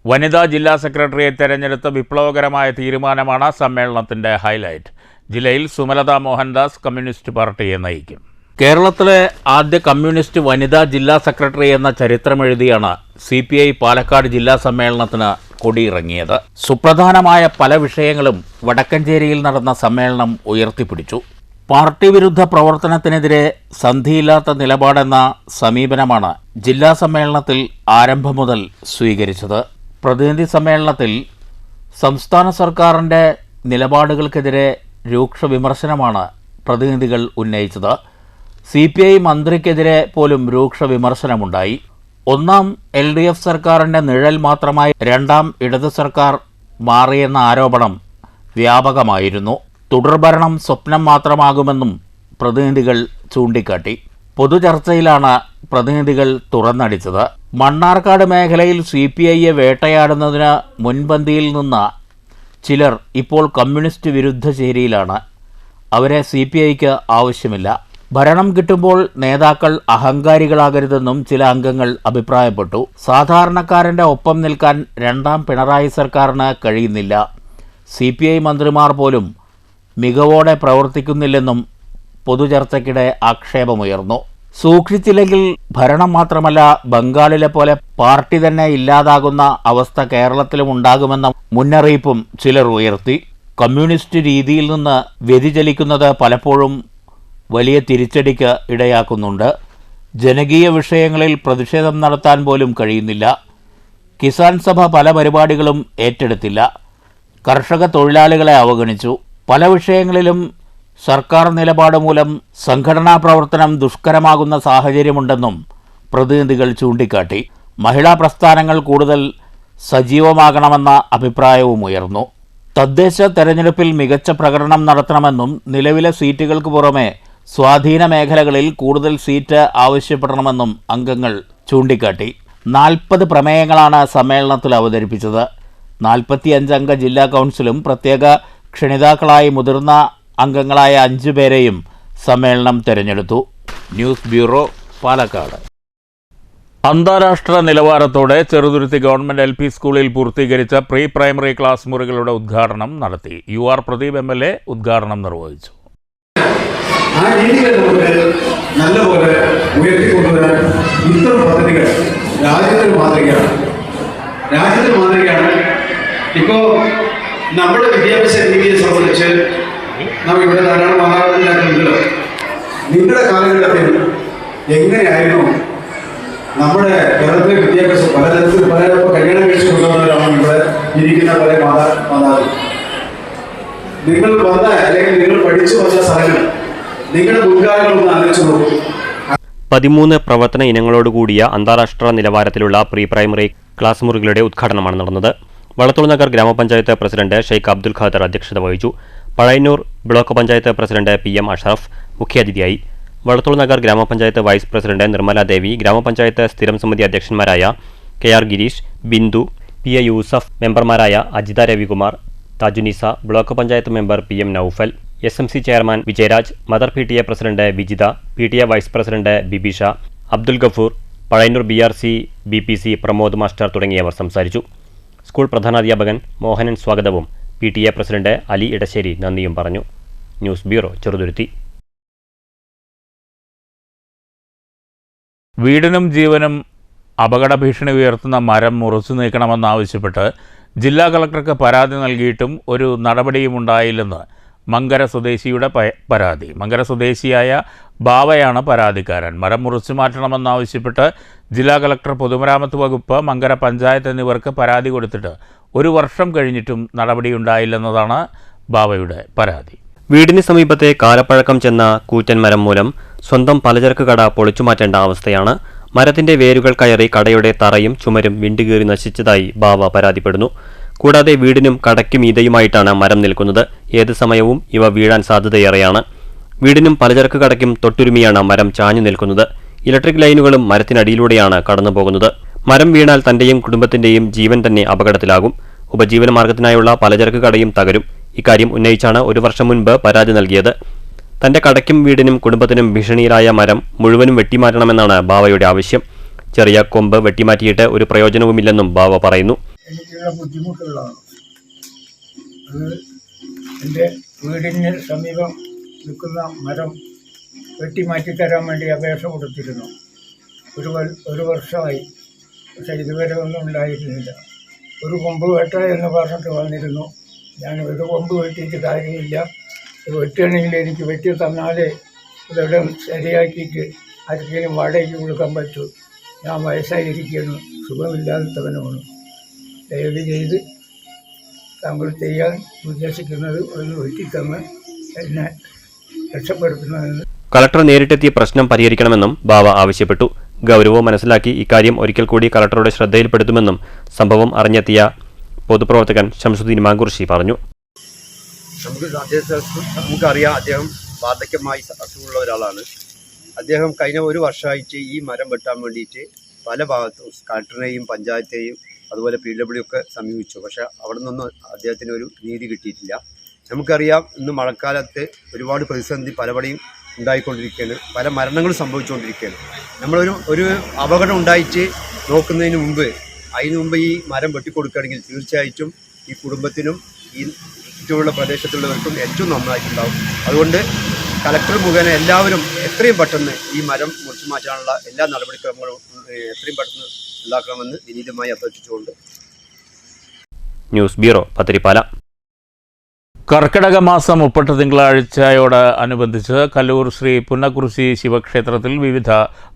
വനിതാ ജില്ലാ സെക്രട്ടറിയെ തെരഞ്ഞെടുത്ത വിപ്ലവകരമായ തീരുമാനമാണ് സമ്മേളനത്തിൻ്റെ ഹൈലൈറ്റ്. ജില്ലയിൽ സുമലത മോഹൻദാസ് കമ്മ്യൂണിസ്റ്റ് പാർട്ടിയെ നയിക്കും. കേരളത്തിലെ ആദ്യ കമ്മ്യൂണിസ്റ്റ് വനിതാ ജില്ലാ സെക്രട്ടറി എന്ന ചരിത്രമെഴുതിയാണ് CPI പാലക്കാട് ജില്ലാ സമ്മേളനത്തിന് കൊടിയിറങ്ങിയത്. സുപ്രധാനമായ പല വിഷയങ്ങളും വടക്കഞ്ചേരിയിൽ നടന്ന സമ്മേളനം ഉയർത്തിപ്പിടിച്ചു. പാർട്ടി വിരുദ്ധ പ്രവർത്തനത്തിനെതിരെ സന്ധിയില്ലാത്ത നിലപാടെന്ന സമീപനമാണ് ജില്ലാ സമ്മേളനത്തിൽ ആരംഭം മുതൽ സ്വീകരിച്ചത്. പ്രതിനിധി സമ്മേളനത്തിൽ സംസ്ഥാന സർക്കാരിൻ്റെ നിലപാടുകൾക്കെതിരെ രൂക്ഷ വിമർശനമാണ് പ്രതിനിധികൾ ഉന്നയിച്ചത്. CPI മന്ത്രിക്കെതിരെ പോലും രൂക്ഷ വിമർശനമുണ്ടായി. ഒന്നാം LDF സർക്കാരിൻ്റെ നിഴൽ മാത്രമായി രണ്ടാം ഇടത് സർക്കാർ മാറിയെന്ന ആരോപണം വ്യാപകമായിരുന്നു. തുടർഭരണം സ്വപ്നം മാത്രമാകുമെന്നും പ്രതിനിധികൾ ചൂണ്ടിക്കാട്ടി. പൊതുചർച്ചയിലാണ് പ്രതിനിധികൾ തുറന്നടിച്ചത്. മണ്ണാർക്കാട് മേഖലയിൽ CPIയെ വേട്ടയാടുന്നതിന് മുൻപന്തിയിൽ നിന്ന ചിലർ ഇപ്പോൾ കമ്മ്യൂണിസ്റ്റ് വിരുദ്ധ ചേരിയിലാണ്. അവരെ CPIക്ക് ആവശ്യമില്ല. ഭരണം കിട്ടുമ്പോൾ നേതാക്കൾ അഹങ്കാരികളാകരുതെന്നും ചില അംഗങ്ങൾ അഭിപ്രായപ്പെട്ടു. സാധാരണക്കാരൻ്റെ ഒപ്പം നിൽക്കാൻ രണ്ടാം പിണറായി സർക്കാരിന് കഴിയുന്നില്ല. CPI മന്ത്രിമാർ പോലും മികവോടെ പ്രവർത്തിക്കുന്നില്ലെന്നും പൊതുചർച്ചയ്ക്കിടെ ആക്ഷേപമുയർന്നു. സൂക്ഷിച്ചില്ലെങ്കിൽ ഭരണം മാത്രമല്ല ബംഗാളിലെ പോലെ പാർട്ടി തന്നെ ഇല്ലാതാകുന്ന അവസ്ഥ കേരളത്തിലും ഉണ്ടാകുമെന്ന മുന്നറിയിപ്പും ചിലർ ഉയർത്തി. കമ്മ്യൂണിസ്റ്റ് രീതിയിൽ നിന്ന് വ്യതിചലിക്കുന്നത് പലപ്പോഴും വലിയ തിരിച്ചടിക്ക് ഇടയാക്കുന്നുണ്ട്. ജനകീയ വിഷയങ്ങളിൽ പ്രതിഷേധം നടത്താൻ പോലും കഴിയുന്നില്ല. കിസാൻ സഭ പല പരിപാടികളും ഏറ്റെടുത്തില്ല. കർഷക തൊഴിലാളികളെ അവഗണിച്ചു. പല വിഷയങ്ങളിലും സർക്കാർ നിലപാട് മൂലം സംഘടനാ പ്രവർത്തനം ദുഷ്കരമാകുന്ന സാഹചര്യമുണ്ടെന്നും പ്രതിനിധികൾ ചൂണ്ടിക്കാട്ടി. മഹിളാ പ്രസ്ഥാനങ്ങൾ കൂടുതൽ സജീവമാകണമെന്ന അഭിപ്രായവും ഉയർന്നു. തദ്ദേശ തെരഞ്ഞെടുപ്പിൽ മികച്ച പ്രകടനം നടത്തണമെന്നും നിലവിലെ സീറ്റുകൾക്ക് പുറമെ സ്വാധീന മേഖലകളിൽ കൂടുതൽ സീറ്റ് ആവശ്യപ്പെടണമെന്നും അംഗങ്ങൾ ചൂണ്ടിക്കാട്ടി. 40 പ്രമേയങ്ങളാണ് സമ്മേളനത്തിൽ അവതരിപ്പിച്ചത്. 45 അംഗ ജില്ലാ കൗൺസിലും പ്രത്യേക ക്ഷണിതാക്കളായി മുതിർന്ന അംഗങ്ങളായ 5 പേരെയും സമ്മേളനം തെരഞ്ഞെടുത്തു. News bureau, Palakkad. അന്താരാഷ്ട്ര നിലവാരത്തോടെ ചെറുതുരുത്തി ഗവൺമെൻറ് LP സ്കൂളിൽ പൂർത്തീകരിച്ച പ്രീ പ്രൈമറി ക്ലാസ് മുറികളുടെ ഉദ്ഘാടനം നടത്തി. UR പ്രദീപ് MLA ഉദ്ഘാടനം നിർവഹിച്ചു. ആ രീതികൾ നമുക്ക് നല്ലപോലെ ഉയർത്തിക്കൊണ്ടുവരാൻ ഇത്തരം പദ്ധതികൾ രാജ്യത്തിന് മാതൃകയാണ്. ഇപ്പോൾ നമ്മുടെ വിദ്യാഭ്യാസ രീതിയെ സംബന്ധിച്ച് നാം ഇവിടെ ധാരാളം മാതാപിതാക്കളുണ്ട്. നിങ്ങളുടെ കാലഘട്ടത്തിൽ എങ്ങനെയായിരുന്നു നമ്മുടെ കേരളത്തിലെ വിദ്യാഭ്യാസം? പലതരത്തിൽ പല കല്യാണം കഴിച്ചു കൊണ്ടുവന്നവരാണ് ഇവിടെ ഇരിക്കുന്ന പല മാതാപിതാക്കൾ. നിങ്ങൾ വന്ന അല്ലെങ്കിൽ നിങ്ങൾ പഠിച്ചു വന്ന സ്ഥലങ്ങൾ നിങ്ങളുടെ മുൻകാലങ്ങളൊന്ന് ആലോചിച്ചു നോക്കൂ. 13 പ്രവർത്തന ഇനങ്ങളോടുകൂടിയ അന്താരാഷ്ട്ര നിലവാരത്തിലുള്ള പ്രീ പ്രൈമറി ക്ലാസ് മുറികളുടെ ഉദ്ഘാടനമാണ് നടന്നത്. വളത്തോൾ നഗർ ഗ്രാമപഞ്ചായത്ത് പ്രസിഡന്റ് ഷെയ്ഖ് അബ്ദുൽ ഖാദർ അധ്യക്ഷത വഹിച്ചു. Pazhayannur block panchayat president PM Ashraf മുഖ്യാതിഥിയായി. വളത്തോൾ നഗർ ഗ്രാമപഞ്ചായത്ത് വൈസ് പ്രസിഡന്റ് നിർമ്മല ദേവി, ഗ്രാമപഞ്ചായത്ത് സ്ഥിരം സമിതി അധ്യക്ഷന്മാരായ KR ഗിരീഷ്, ബിന്ദു, PA യൂസഫ്, മെമ്പർമാരായ Ajitha Ravikumar, Thajunisa, block panchayat member PM Noufal, SMC chairman Vijayaraj, mother PTA president Vijitha, PTA vice president Bibisha, Abdul Gafoor, Pazhayannur BRC BPC Pramod master തുടങ്ങിയവർ സംസാരിച്ചു. സ്കൂൾ പ്രധാനാധ്യാപകൻ മോഹനൻ സ്വാഗതവും PTA പ്രസിഡന്റ് അലി ഇടശ്ശേരി നന്ദിയും പറഞ്ഞു. News bureau, Cheruthuruthy. വീടിനും ജീവനും അപകട ഭീഷണി ഉയർത്തുന്ന മരം മുറിച്ചു നീക്കണമെന്നാവശ്യപ്പെട്ട് ജില്ലാ കളക്ടർക്ക് പരാതി നൽകിയിട്ടും ഒരു നടപടിയും ഉണ്ടായില്ലെന്ന് മങ്കര സ്വദേശിയുടെ പരാതി. മങ്കര സ്വദേശിയായ ബാവയാണ് പരാതിക്കാരൻ. മരം മുറിച്ചു മാറ്റണമെന്നാവശ്യപ്പെട്ട് ജില്ലാ കളക്ടർ, പൊതുമരാമത്ത് വകുപ്പ്, മങ്കര പഞ്ചായത്ത് എന്നിവർക്ക് പരാതി കൊടുത്തിട്ട് 1 വർഷം കഴിഞ്ഞിട്ടും നടപടിയുണ്ടായില്ലെന്നതാണ് ബാവയുടെ പരാതി. വീടിന് സമീപത്തെ കാലപ്പഴക്കം ചെന്ന കൂറ്റൻ മരം മൂലം സ്വന്തം പലചരക്ക് കട പൊളിച്ചുമാറ്റേണ്ട അവസ്ഥയാണ്. മരത്തിന്റെ വേരുകൾ കയറി കടയുടെ തറയും ചുമരും വിണ്ടുകീറി നശിച്ചതായി ബാവ പരാതിപ്പെടുന്നു. കൂടാതെ വീടിനും കടയ്ക്കും മീതെയുമായിട്ടാണ് മരം നിൽക്കുന്നത്. ഏത് സമയവും ഇവ വീഴാൻ സാധ്യതയേറെയാണ്. വീടിനും പലചരക്ക് കടയ്ക്കും തൊട്ടുരുമിയാണ് മരം ചാഞ്ഞു നിൽക്കുന്നത്. ഇലക്ട്രിക് ലൈനുകളും മരത്തിനടിയിലൂടെയാണ് കടന്നുപോകുന്നത്. മരം വീണാൽ തന്റെയും കുടുംബത്തിന്റെയും ജീവൻ തന്നെ അപകടത്തിലാകും. ഉപജീവന മാർഗത്തിനായുള്ള പലചരക്ക് കടയും തകരും. ഇക്കാര്യം ഉന്നയിച്ചാണ് 1 വർഷം മുൻപ് പരാതി നൽകിയത്. തന്റെ കടയ്ക്കും വീടിനും കുടുംബത്തിനും ഭീഷണിയിലായ മരം മുഴുവനും വെട്ടിമാറ്റണമെന്നാണ് ബാവയുടെ ആവശ്യം. ചെറിയ കൊമ്പ് വെട്ടിമാറ്റിയിട്ട് ഒരു പ്രയോജനവുമില്ലെന്നും ബാവ പറയുന്നു. എനിക്കുള്ള ബുദ്ധിമുട്ടുകളാണ്. അത് എൻ്റെ വീടിന് സമീപം നിൽക്കുന്ന മരം വെട്ടിമാറ്റിത്തരാൻ വേണ്ടി അപേക്ഷ കൊടുത്തിരുന്നു. ഒരു വർഷമായി. പക്ഷേ ഇതുവരെ ഒന്നും ഉണ്ടായിരുന്നില്ല. ഒരു കൊമ്പ് വെട്ട എന്ന് പറഞ്ഞിട്ട് വന്നിരുന്നു. ഞാൻ ഒരു കൊമ്പ് വെട്ടിയിട്ട് കാര്യമില്ല, വെട്ടുകയാണെങ്കിൽ എനിക്ക് വെട്ടി തന്നാലേ ഇതെവിടെ ശരിയാക്കിയിട്ട് ആർക്കെങ്കിലും വാടകയ്ക്ക് കൊടുക്കാൻ പറ്റൂ. ഞാൻ വയസ്സായിരിക്കുന്നു, സുഖമില്ലാത്തവനുമാണ്. ദയവ് ചെയ്ത് താങ്കൾ ചെയ്യാൻ ഉദ്ദേശിക്കുന്നത് ഒന്ന് വെട്ടിത്തന്ന് എന്നെ രക്ഷപ്പെടുത്തുന്നതെന്ന്. കളക്ടർ നേരിട്ടെത്തി പ്രശ്നം പരിഹരിക്കണമെന്നും ബാവ ആവശ്യപ്പെട്ടു. ഗൗരവം മനസ്സിലാക്കി ഇക്കാര്യം ഒരിക്കൽ കൂടി കളക്ടറുടെ ശ്രദ്ധയിൽപ്പെടുത്തുമെന്നും സംഭവം അറിഞ്ഞെത്തിയ പൊതുപ്രവർത്തകൻ ഷംസുദ്ദീൻ മാങ്കുർശി പറഞ്ഞു. നമുക്കറിയാം, അദ്ദേഹം വാർദ്ധക്യമായി അസുഖമുള്ള ഒരാളാണ്. അദ്ദേഹം കഴിഞ്ഞ 1 വർഷമായിട്ട് ഈ മരം വെട്ടാൻ വേണ്ടിയിട്ട് പല ഭാഗത്തും കളക്ടറിനെയും പഞ്ചായത്തെയും അതുപോലെ PW ഒക്കെ സമീപിച്ചു. പക്ഷേ അവിടെ നിന്നൊന്നും അദ്ദേഹത്തിന് ഒരു നീതി കിട്ടിയിട്ടില്ല. നമുക്കറിയാം, ഇന്ന് മഴക്കാലത്ത് ഒരുപാട് പ്രതിസന്ധി പലപടിയും ഉണ്ടായിക്കൊണ്ടിരിക്കുകയാണ്. പല മരണങ്ങളും സംഭവിച്ചുകൊണ്ടിരിക്കുകയാണ്. ഒരു അപകടം ഉണ്ടായിട്ട് നോക്കുന്നതിന് മുമ്പ് ഈ മരം വെട്ടിക്കൊടുക്കുകയാണെങ്കിൽ തീർച്ചയായിട്ടും ഈ കുടുംബത്തിനും ഈ ചുറ്റുമുള്ള പ്രദേശത്തുള്ളവർക്കും ഏറ്റവും നന്നായിട്ടുണ്ടാവും. അതുകൊണ്ട് കളക്ടർ മുഖേന എല്ലാവരും എത്രയും പെട്ടെന്ന് ഈ മരം മുറിച്ചു മാറ്റാനുള്ള എല്ലാ നടപടിക്രമങ്ങളും എത്രയും പെട്ടെന്ന് ഉണ്ടാക്കണമെന്ന് വിനീതമായി അഭ്യർത്ഥിച്ചുകൊണ്ട്. News bureau, Pathiripala. കർക്കിടക മാസം 30 തിങ്കളാഴ്ചയോട് അനുബന്ധിച്ച് കല്ലൂർ ശ്രീ പുന്നക്കുറിശി ശിവക്ഷേത്രത്തിൽ വിവിധ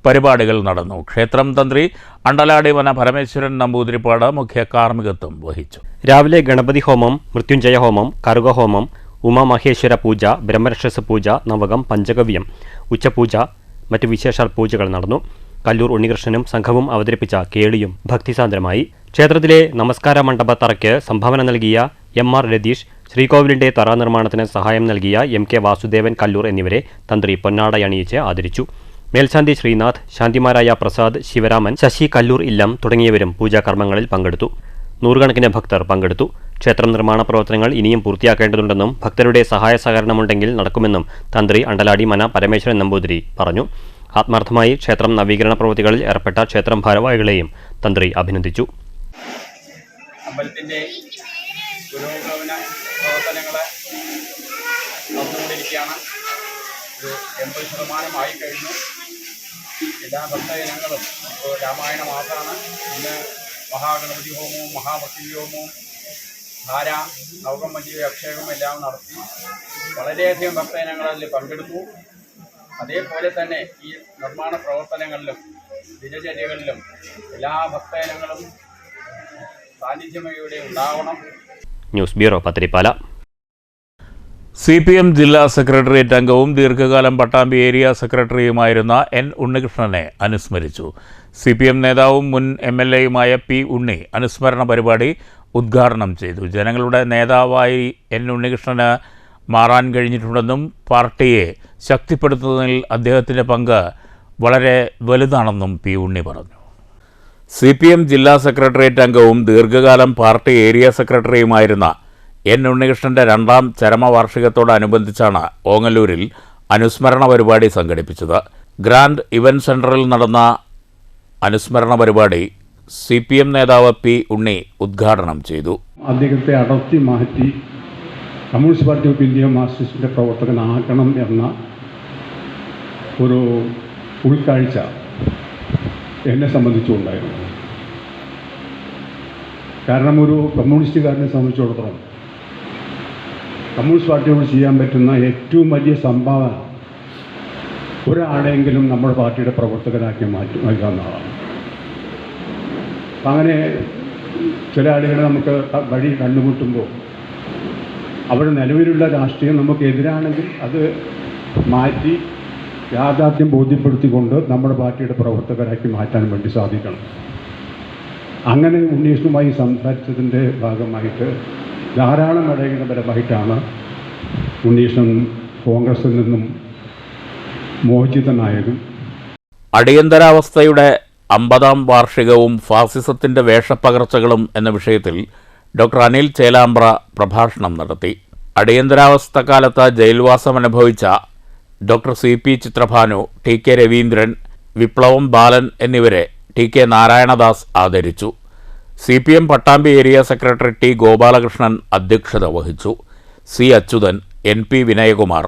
പരിപാടികൾ നടന്നു. ക്ഷേത്രം തന്ത്രി അണ്ടലാടി വന പരമേശ്വരൻ നമ്പൂതിരിപ്പാട് മുഖ്യ കാർമ്മികത്വം വഹിച്ചു. രാവിലെ ഗണപതി ഹോമം, മൃത്യുഞ്ജയ ഹോമം, കറുകഹോമം, ഉമാമഹേശ്വര പൂജ, ബ്രഹ്മരക്ഷസ പൂജ, നവകം, പഞ്ചഗവ്യം, ഉച്ചപൂജ, മറ്റു വിശേഷാൽ പൂജകൾ നടന്നു. കല്ലൂർ ഉണ്ണികൃഷ്ണനും സംഘവും അവതരിപ്പിച്ച കേളിയും ഭക്തിസാന്ദ്രമായി. ക്ഷേത്രത്തിലെ നമസ്കാര മണ്ഡപ തറയ്ക്ക് സംഭാവന നൽകിയ MR രതീഷ്, ശ്രീകോവിലിന്റെ തറ നിർമ്മാണത്തിന് സഹായം നൽകിയ MK വാസുദേവൻ കല്ലൂർ എന്നിവരെ തന്ത്രി പൊന്നാടയണിയിച്ച് ആദരിച്ചു. മേൽശാന്തി ശ്രീനാഥ്, ശാന്തിമാരായ പ്രസാദ്, ശിവരാമൻ, ശശി കല്ലൂർ ഇല്ലം തുടങ്ങിയവരും പൂജാകർമ്മങ്ങളിൽ പങ്കെടുത്തു. 100 കണക്കിന് ഭക്തർ പങ്കെടുത്തു. ക്ഷേത്രം നിർമ്മാണ പ്രവർത്തനങ്ങൾ ഇനിയും പൂർത്തിയാക്കേണ്ടതുണ്ടെന്നും ഭക്തരുടെ സഹായ സഹകരണമുണ്ടെങ്കിൽ നടക്കുമെന്നും തന്ത്രി അണ്ടലാടി മന പരമേശ്വരൻ നമ്പൂതിരി പറഞ്ഞു. ആത്മാർത്ഥമായി ക്ഷേത്രം നവീകരണ പ്രവൃത്തികളിൽ ഏർപ്പെട്ട ക്ഷേത്രം ഭാരവാഹികളെയും തന്ത്രി അഭിനന്ദിച്ചു. അമ്പലത്തിൻ്റെ പുരോഗമന പ്രവർത്തനങ്ങൾ നടന്നുകൊണ്ടിരിക്കുകയാണ്. ഒരു 80% കഴിഞ്ഞു. എല്ലാ ഭക്തജനങ്ങളും ഇപ്പോൾ രാമായണ മാസമാണ്. ഇന്ന് മഹാഗണപതി ഹോമവും മഹാമൃത്യുഞ്ജയ ഹോമവും ധാര, നവകം, മഞ്ജരി, അഭിഷേകവും എല്ലാം നടത്തി വളരെയധികം ഭക്തജനങ്ങൾ അതിൽ പങ്കെടുത്തു. അതേപോലെ തന്നെ ഈ നിർമ്മാണ പ്രവർത്തനങ്ങളിലും ദിനചര്യകളിലും എല്ലാ ഭക്തജനങ്ങളും സാന്നിധ്യമയുടെ ഉണ്ടാവണം. News bureau, Pathirippala. CPM ജില്ലാ സെക്രട്ടേറിയറ്റ് അംഗവും ദീർഘകാലം പട്ടാമ്പി ഏരിയ സെക്രട്ടറിയുമായിരുന്ന N. ഉണ്ണികൃഷ്ണനെ അനുസ്മരിച്ചു. CPM നേതാവും മുൻ MLAയുമായ P. ഉണ്ണി അനുസ്മരണ പരിപാടി ഉദ്ഘാടനം ചെയ്തു. ജനങ്ങളുടെ നേതാവായി N. ഉണ്ണികൃഷ്ണന് മാറാൻ കഴിഞ്ഞിട്ടുണ്ടെന്നും പാർട്ടിയെ ശക്തിപ്പെടുത്തുന്നതിൽ അദ്ദേഹത്തിൻ്റെ പങ്ക് വളരെ വലുതാണെന്നും P. ഉണ്ണി പറഞ്ഞു. CPM ജില്ലാ സെക്രട്ടേറിയറ്റ് അംഗവും ദീർഘകാലം പാർട്ടി ഏരിയ സെക്രട്ടറിയുമായിരുന്ന N. ഉണ്ണികൃഷ്ണൻ്റെ രണ്ടാം ചരമവാർഷികത്തോടനുബന്ധിച്ചാണ് ഓങ്ങല്ലൂരിൽ അനുസ്മരണ പരിപാടി സംഘടിപ്പിച്ചത്. ഗ്രാൻഡ് ഇവന്റ് സെന്ററിൽ നടന്ന അനുസ്മരണ പരിപാടി CPM നേതാവ് P. ഉണ്ണി ഉദ്ഘാടനം ചെയ്തു. അദ്ദേഹത്തെ അടർത്തി മാറ്റി കമ്മ്യൂണിസ്റ്റ് പാർട്ടി ഓഫ് ഇന്ത്യ മാർക്സിസ്റ്റിൻ്റെ പ്രവർത്തകനാക്കണം എന്ന ഒരു ഉൾക്കാഴ്ച എന്നെ സംബന്ധിച്ചുണ്ടായിരുന്നു. കാരണം ഒരു കമ്മ്യൂണിസ്റ്റുകാരനെ സംബന്ധിച്ചിടത്തോളം കമ്മ്യൂണിസ്റ്റ് പാർട്ടിയോട് ചെയ്യാൻ പറ്റുന്ന ഏറ്റവും വലിയ സംഭാവന ഒരാളെങ്കിലും നമ്മുടെ പാർട്ടിയുടെ പ്രവർത്തകരാക്കി നൽകാവുന്നതാണ്. അങ്ങനെ ചില ആളുകളെ നമുക്ക് വഴി കണ്ടുമുട്ടുമ്പോൾ അവിടെ നിലവിലുള്ള രാഷ്ട്രീയം നമുക്ക് എതിരാണെങ്കിൽ അത് മാറ്റി യാഥാർത്ഥ്യം ബോധ്യപ്പെടുത്തിക്കൊണ്ട് നമ്മുടെ പാർട്ടിയുടെ പ്രവർത്തകരാക്കി മാറ്റാൻ വേണ്ടി സാധിക്കണം. അങ്ങനെ ഉണ്ണീഷുമായി സംസാരിച്ചതിൻ്റെ ഭാഗമായിട്ട് ധാരാളം ഇടപെടപരമായിട്ടാണ് ഉണ്ണീഷൻ കോൺഗ്രസിൽ നിന്നും മോചിതനായതും. അടിയന്തരാവസ്ഥയുടെ 50ാം വാർഷികവും ഫാസിസത്തിൻ്റെ വേഷപ്പകർച്ചകളും എന്ന വിഷയത്തിൽ ഡോക്ടർ അനിൽ ചേലാമ്പ്ര പ്രഭാഷണം നടത്തി. അടിയന്തരാവസ്ഥ കാലത്ത് ജയിൽവാസം അനുഭവിച്ച doctor CP Chitrabhanu, TK Raveendran, വിപ്ലവം ബാലൻ എന്നിവരെ TK നാരായണദാസ് ആദരിച്ചു. CPM Pattambi area secretary T. Gopalakrishnan അധ്യക്ഷത വഹിച്ചു. C. Achuthan, NP Vinayakumar,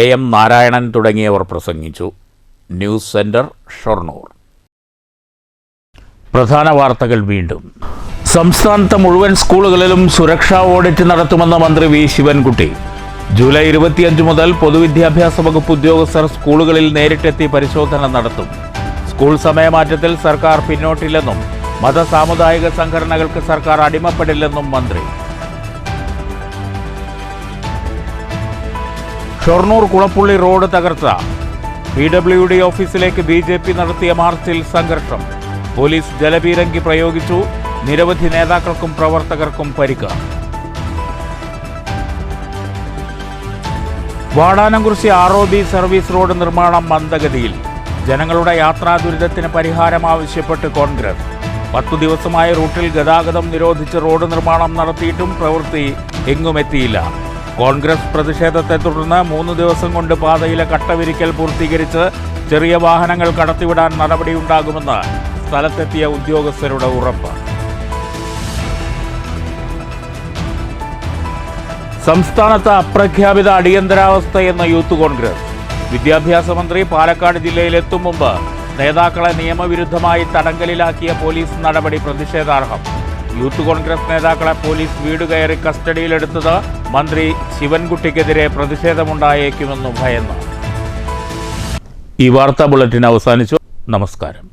AM Narayanan തുടങ്ങിയവർ പ്രസംഗിച്ചു. News centre, Shoranur. പ്രധാന വാർത്തകൾ വീണ്ടും. സംസ്ഥാനത്തെ മുഴുവൻ സ്കൂളുകളിലും സുരക്ഷാ ഓഡിറ്റ് നടത്തുമെന്ന മന്ത്രി V. ശിവൻകുട്ടി. ജൂലൈ 25 മുതൽ പൊതുവിദ്യാഭ്യാസ വകുപ്പ് ഉദ്യോഗസ്ഥർ സ്കൂളുകളിൽ നേരിട്ടെത്തി പരിശോധന നടത്തും. സ്കൂൾ സമയമാറ്റത്തിൽ സർക്കാർ പിന്നോട്ടില്ലെന്നും മതസാമുദായിക സംഘടനകൾക്ക് സർക്കാർ അടിമപ്പെടില്ലെന്നും മന്ത്രി. ഷൊർണൂർ കുളപ്പുള്ളി റോഡ് തകർച്ച. PWD ഓഫീസിലേക്ക് BJP നടത്തിയ മാർച്ചിൽ സംഘർഷം. പോലീസ് ജലപീരങ്കി പ്രയോഗിച്ചു. നിരവധി നേതാക്കൾക്കും പ്രവർത്തകർക്കും പരിക്ക്. വാടാനംകുറിശി ROB സർവീസ് റോഡ് നിർമ്മാണം മന്ദഗതിയിൽ. ജനങ്ങളുടെ യാത്രാ ദുരിതത്തിന് പരിഹാരം ആവശ്യപ്പെട്ട് കോൺഗ്രസ്. 10 ദിവസമായി റൂട്ടിൽ ഗതാഗതം നിരോധിച്ച് റോഡ് നിർമ്മാണം നടത്തിയിട്ടും പ്രവൃത്തി എങ്ങുമെത്തിയില്ല. കോൺഗ്രസ് പ്രതിഷേധത്തെ തുടർന്ന് 3 ദിവസം കൊണ്ട് പാതയിലെ കട്ടവിരിക്കൽ പൂർത്തീകരിച്ച് ചെറിയ വാഹനങ്ങൾ കടത്തിവിടാൻ നടപടിയുണ്ടാകുമെന്ന് സ്ഥലത്തെത്തിയ ഉദ്യോഗസ്ഥരുടെ ഉറപ്പ്. സംസ്ഥാനത്ത് അപ്രഖ്യാപിത അടിയന്തരാവസ്ഥയെന്ന യൂത്ത് കോൺഗ്രസ്. വിദ്യാഭ്യാസ മന്ത്രി പാലക്കാട് ജില്ലയിലെത്തും മുമ്പ് നേതാക്കളെ നിയമവിരുദ്ധമായി തടങ്കലിലാക്കിയ പോലീസ് നടപടി പ്രതിഷേധാർഹം. യൂത്ത് കോൺഗ്രസ് നേതാക്കളെ പോലീസ് വീട് കയറി കസ്റ്റഡിയിലെടുത്തത് മന്ത്രി ശിവൻകുട്ടിക്കെതിരെ പ്രതിഷേധമുണ്ടായേക്കുമെന്ന് ഭയന്ന്. ഈ വാർത്താ ബുള്ളറ്റിൻ അവസാനിച്ചു. നമസ്കാരം.